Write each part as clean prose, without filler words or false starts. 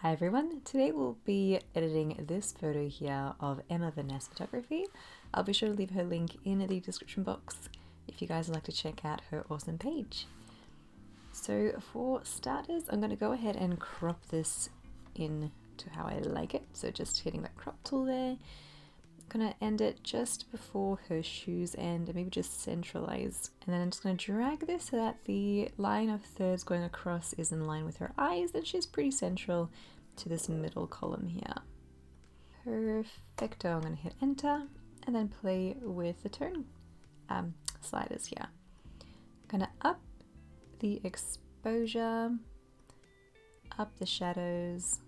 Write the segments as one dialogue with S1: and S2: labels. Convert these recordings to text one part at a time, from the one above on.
S1: Hi everyone, today we'll be editing this photo here of Emma Vanessa Photography. I'll be sure to leave her link in the description box if you guys would like to check out her awesome page. So for starters, I'm going to go ahead and crop this in to how I like it. So just hitting that crop tool there. I'm going to end it just before her shoes end and maybe just centralize. And then I'm just going to drag this so that the line of thirds going across is in line with her eyes, and she's pretty central to this middle column here. Perfecto. I'm going to hit enter and then play with the tone sliders here. I'm going to up the exposure, up the shadows,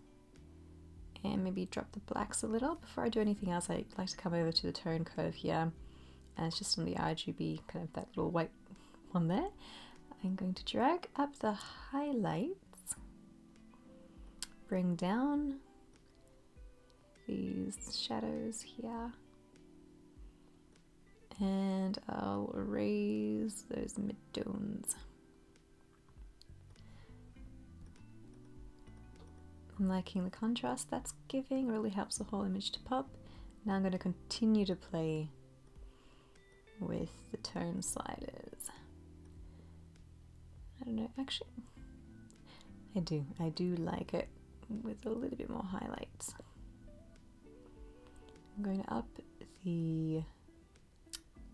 S1: and maybe drop the blacks a little. Before I do anything else, I like to come over to the tone curve here, and it's just on the RGB, kind of that little white one there. I'm going to drag up the highlights, bring down these shadows here, and I'll erase those mid-tones. I'm liking the contrast that's giving, really helps the whole image to pop. Now I'm going to continue to play with the tone sliders. I don't know, actually, I do like it with a little bit more highlights. I'm going to up the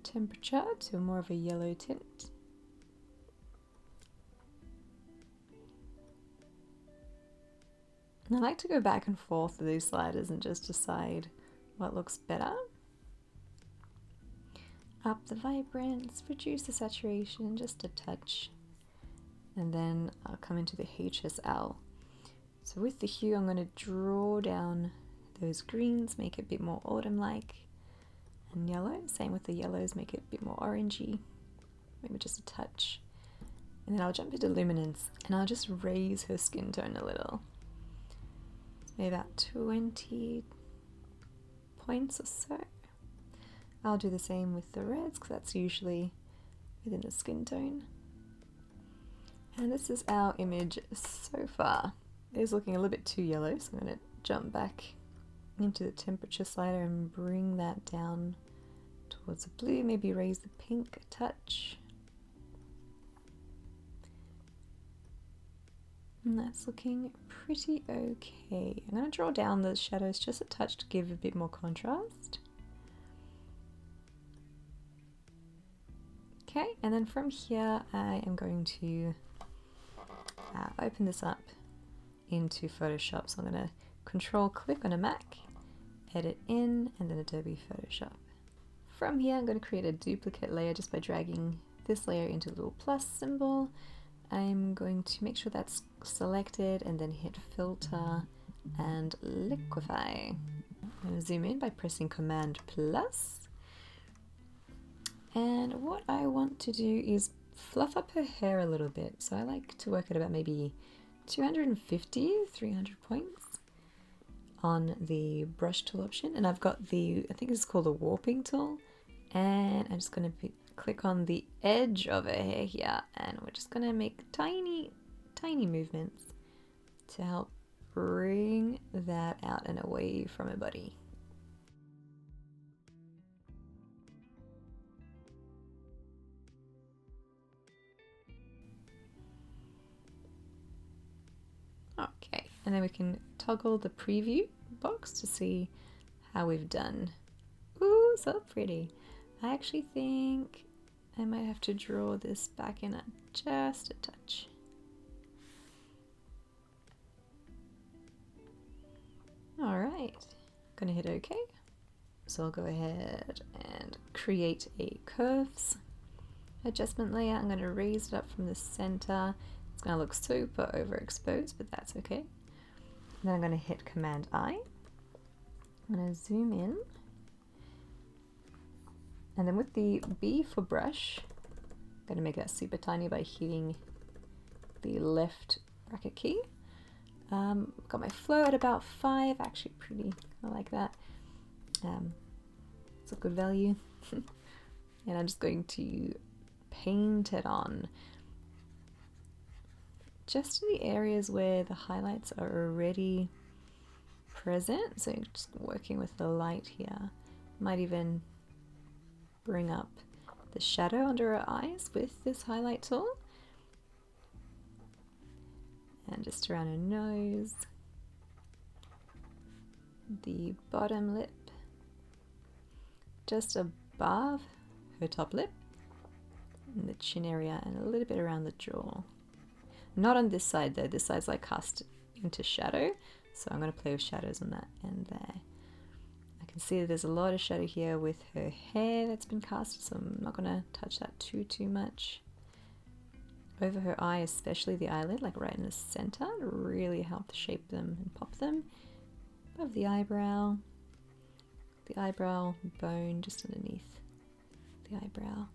S1: temperature to more of a yellow tint. And I like to go back and forth with these sliders and just decide what looks better. Up the vibrance, reduce the saturation just a touch, and then I'll come into the HSL. So with the hue, I'm going to draw down those greens, make it a bit more autumn-like, and yellow. Same with the yellows, make it a bit more orangey, maybe just a touch. And then I'll jump into luminance, and I'll just raise her skin tone a little. Maybe about 20 points or so. I'll do the same with the reds because that's usually within the skin tone. And this is our image so far. It is looking a little bit too yellow, so I'm going to jump back into the temperature slider and bring that down towards the blue, maybe raise the pink a touch. And that's looking pretty okay. I'm going to draw down the shadows just a touch to give a bit more contrast. Okay, and then from here I am going to open this up into Photoshop. So I'm going to control click on a Mac, edit in, and then Adobe Photoshop. From here I'm going to create a duplicate layer just by dragging this layer into the little plus symbol. I'm going to make sure that's selected and then hit filter and liquify. I'm going to zoom in by pressing Command plus. And what I want to do is fluff up her hair a little bit. So I like to work at about maybe 250, 300 points on the brush tool option. And I've got the, I think it's called the warping tool. And I'm just going to click on the edge of her hair here, and we're just going to make tiny movements to help bring that out and away from her body. Okay, and then we can toggle the preview box to see how we've done. Ooh, so pretty. I actually think I might have to draw this back in just a touch. All right, gonna hit OK. So I'll go ahead and create a curves adjustment layer. I'm gonna raise it up from the center. It's gonna look super overexposed, but that's okay. And then I'm gonna hit Command I. I'm gonna zoom in. And then with the B for brush, I'm going to make that super tiny by hitting the left bracket key. Got my flow at about 5, actually pretty, I like that. It's a good value. And I'm just going to paint it on just in the areas where the highlights are already present. So just working with the light here. Might even bring up the shadow under her eyes with this highlight tool. And just around her nose, the bottom lip, just above her top lip, and the chin area, and a little bit around the jaw. Not on this side though, this side's like cast into shadow, so I'm going to play with shadows on that end there. I can see that there's a lot of shadow here with her hair that's been cast, so I'm not going to touch that too much. Over her eye, especially the eyelid, like right in the center, to really help shape them and pop them. Above the eyebrow bone just underneath the eyebrow.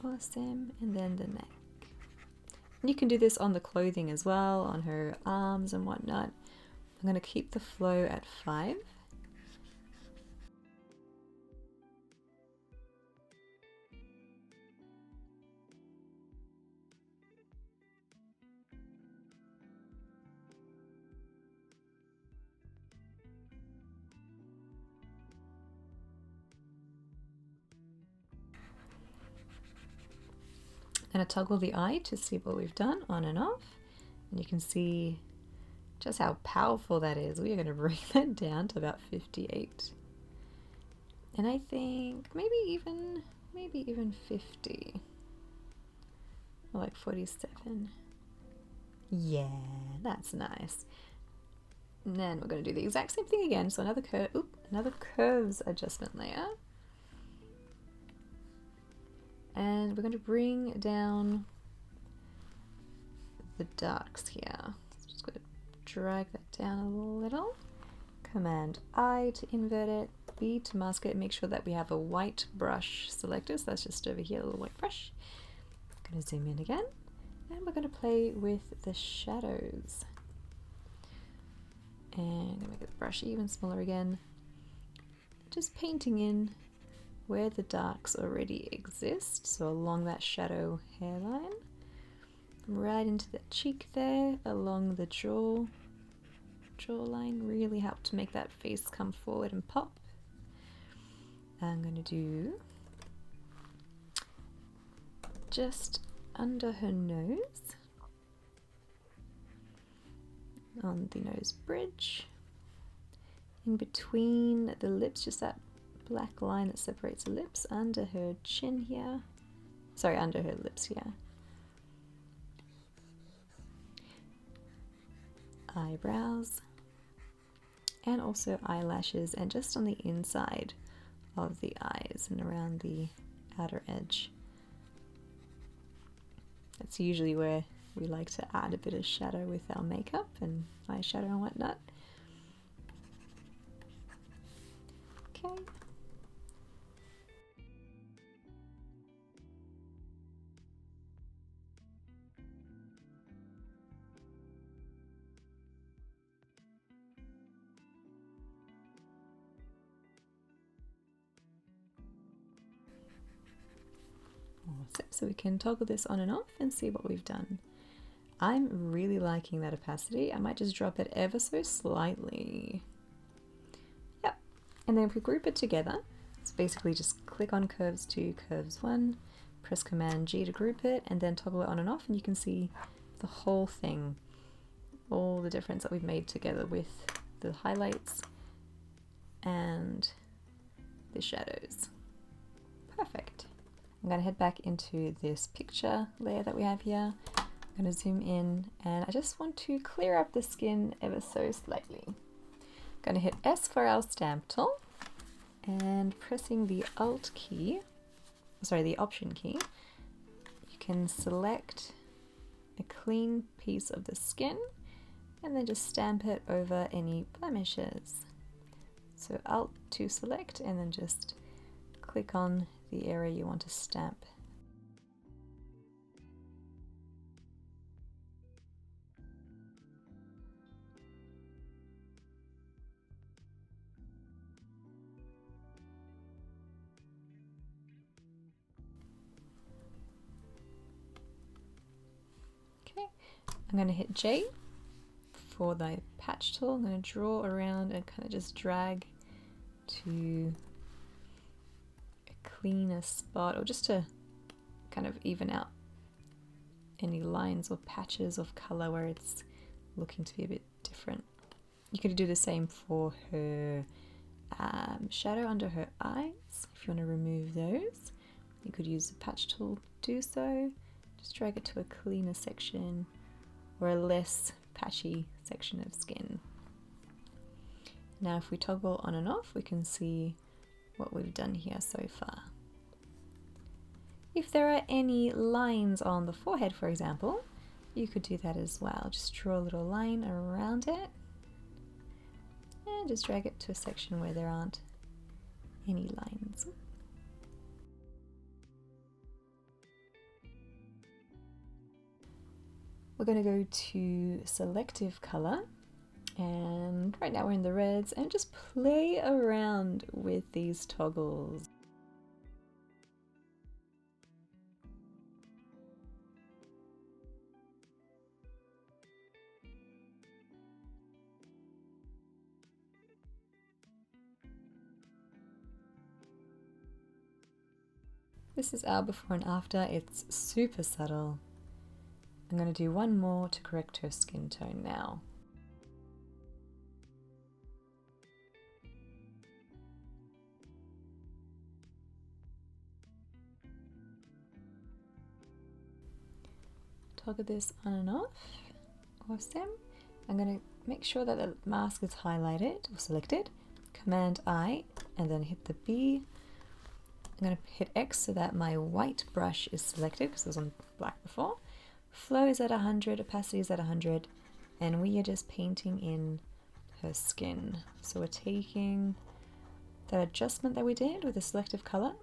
S1: Awesome, and then the neck. And you can do this on the clothing as well, on her arms and whatnot. I'm going to keep the flow at 5. And I toggle the eye to see what we've done on and off, and you can see just how powerful that is. We are going to bring that down to about 58, and I think maybe even 50, or like 47. Yeah, that's nice. And then we're going to do the exact same thing again. So another curves adjustment layer. And we're going to bring down the darks here. So just going to drag that down a little. Command I to invert it, B to mask it, make sure that we have a white brush selected. So that's just over here, a little white brush. I'm going to zoom in again, and we're going to play with the shadows. And I'm going to make the brush even smaller again. Just painting in where the darks already exist, so along that shadow hairline, right into the cheek there, along the jawline, really help to make that face come forward and pop. I'm going to do just under her nose, on the nose bridge, in between the lips, just that black line that separates the lips, under her chin here, sorry, under her lips here. Eyebrows, and also eyelashes, and just on the inside of the eyes and around the outer edge. That's usually where we like to add a bit of shadow with our makeup and eyeshadow and whatnot. Okay. So we can toggle this on and off and see what we've done. I'm really liking that opacity. I might just drop it ever so slightly. Yep. And then if we group it together, it's basically just click on curves 2, curves 1, press Command G to group it, and then toggle it on and off, and you can see the whole thing, all the difference that we've made together with the highlights and the shadows. Perfect. I'm going to head back into this picture layer that we have here. I'm going to zoom in, and I just want to clear up the skin ever so slightly. I'm going to hit S for our stamp tool, and pressing the Option key, you can select a clean piece of the skin and then just stamp it over any blemishes. So Alt to select, and then just click on the area you want to stamp. I'm going to hit J for the patch tool. I'm going to draw around and kind of just drag to a cleaner spot, or just to kind of even out any lines or patches of color where it's looking to be a bit different. You could do the same for her shadow under her eyes. If you want to remove those, you could use the patch tool to do so. Just drag it to a cleaner section or a less patchy section of skin. Now if we toggle on and off, we can see what we've done here so far. If there are any lines on the forehead, for example, you could do that as well. Just draw a little line around it and just drag it to a section where there aren't any lines. We're going to go to selective color, and right now we're in the reds, and just play around with these toggles. This is our before and after. It's super subtle. I'm going to do one more to correct her skin tone now. Toggle this on and off. Awesome. I'm going to make sure that the mask is highlighted or selected. Command I and then hit the B. I'm going to hit X so that my white brush is selected because it was on black before. Flow is at 100, opacity is at 100, and we are just painting in her skin. So we're taking that adjustment that we did with the selective color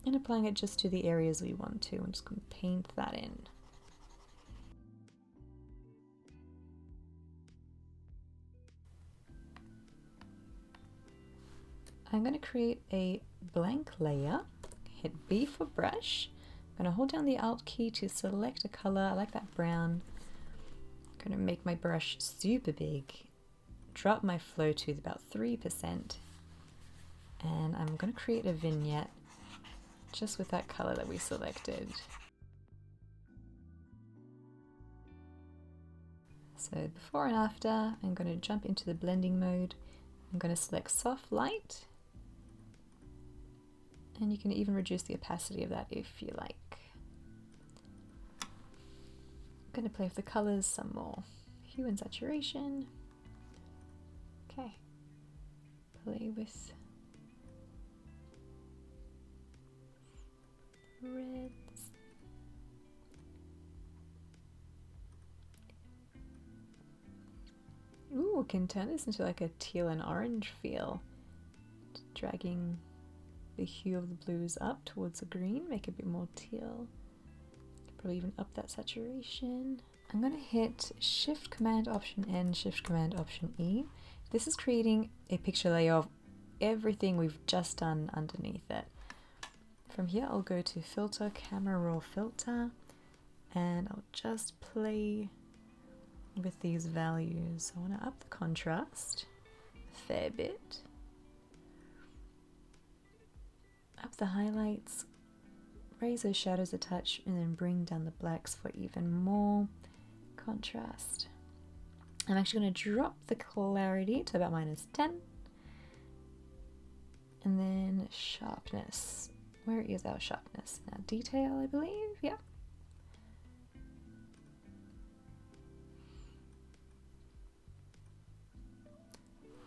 S1: and applying it just to the areas we want to. I'm just going to paint that in. I'm going to create a blank layer, hit B for brush. I'm going to hold down the Alt key to select a color. I like that brown. I'm going to make my brush super big, drop my flow to about 3%, and I'm going to create a vignette just with that color that we selected. So before and after, I'm going to jump into the blending mode. I'm going to select soft light, and you can even reduce the opacity of that if you like. I'm going to play with the colors some more. Hue and saturation. Okay. Play with reds. Ooh, we can turn this into like a teal and orange feel. Dragging the hue of the blues up towards the green, make it a bit more teal. Probably even up that saturation. I'm going to hit Shift Command Option N, Shift Command Option E. This is creating a picture layer of everything we've just done underneath it. From here I'll go to Filter, Camera Raw Filter, and I'll just play with these values. I want to up the contrast a fair bit. Up the highlights, raise those shadows a touch, and then bring down the blacks for even more contrast. I'm actually going to drop the clarity to about -10. And then sharpness. Where is our sharpness? Now detail, I believe. Yeah.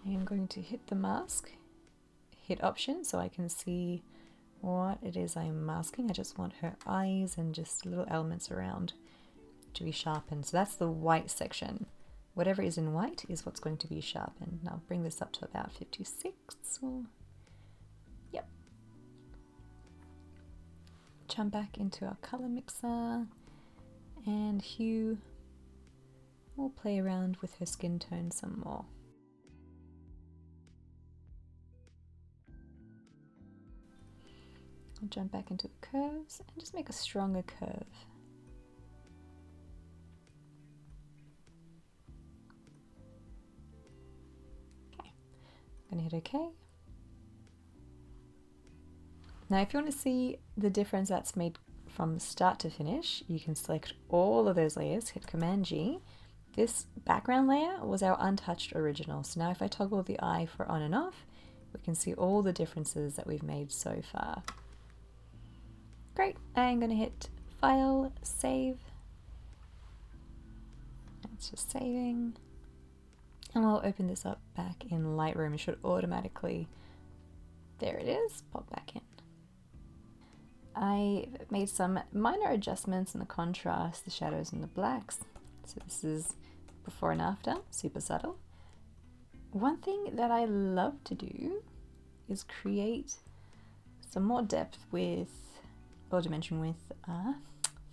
S1: I am going to hit the mask, hit Option so I can see what it is I'm masking. I just want her eyes and just little elements around to be sharpened. So that's the white section. Whatever is in white is what's going to be sharpened. Now bring this up to about 56. Or, yep. Jump back into our color mixer and hue. We'll play around with her skin tone some more. I'll jump back into the curves and just make a stronger curve. going to hit OK. Now if you want to see the difference that's made from start to finish, you can select all of those layers, hit Command G. This background layer was our untouched original, so now if I toggle the eye for on and off, we can see all the differences that we've made so far. Great, I'm going to hit File, Save. It's just saving. And we'll open this up back in Lightroom. It should automatically, there it is, pop back in. I made some minor adjustments in the contrast, the shadows and the blacks. So this is before and after, super subtle. One thing that I love to do is create some more depth with, or dimension with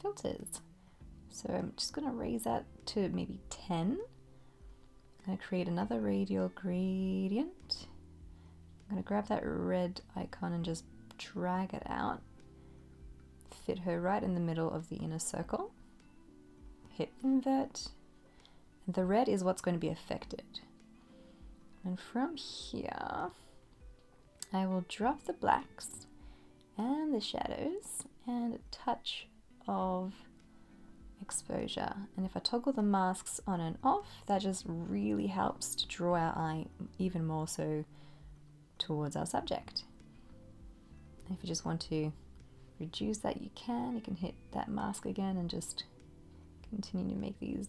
S1: filters. So I'm just going to raise that to maybe 10. I'm going to create another radial gradient. I'm going to grab that red icon and just drag it out. Fit her right in the middle of the inner circle. Hit invert. And the red is what's going to be affected. And from here, I will drop the blacks and the shadows and a touch of exposure. And if I toggle the masks on and off, that just really helps to draw our eye even more so towards our subject. And if you just want to reduce that, you can hit that mask again and just continue to make these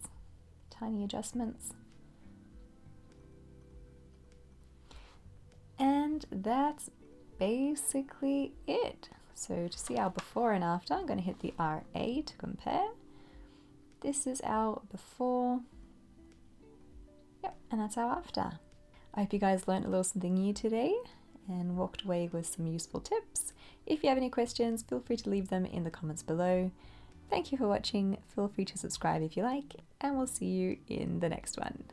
S1: tiny adjustments. And that's basically it. So to see our before and after, I'm going to hit the RA to compare. This is our before. Yep, and that's our after. I hope you guys learned a little something new today and walked away with some useful tips. If you have any questions, feel free to leave them in the comments below. Thank you for watching. Feel free to subscribe if you like, and we'll see you in the next one.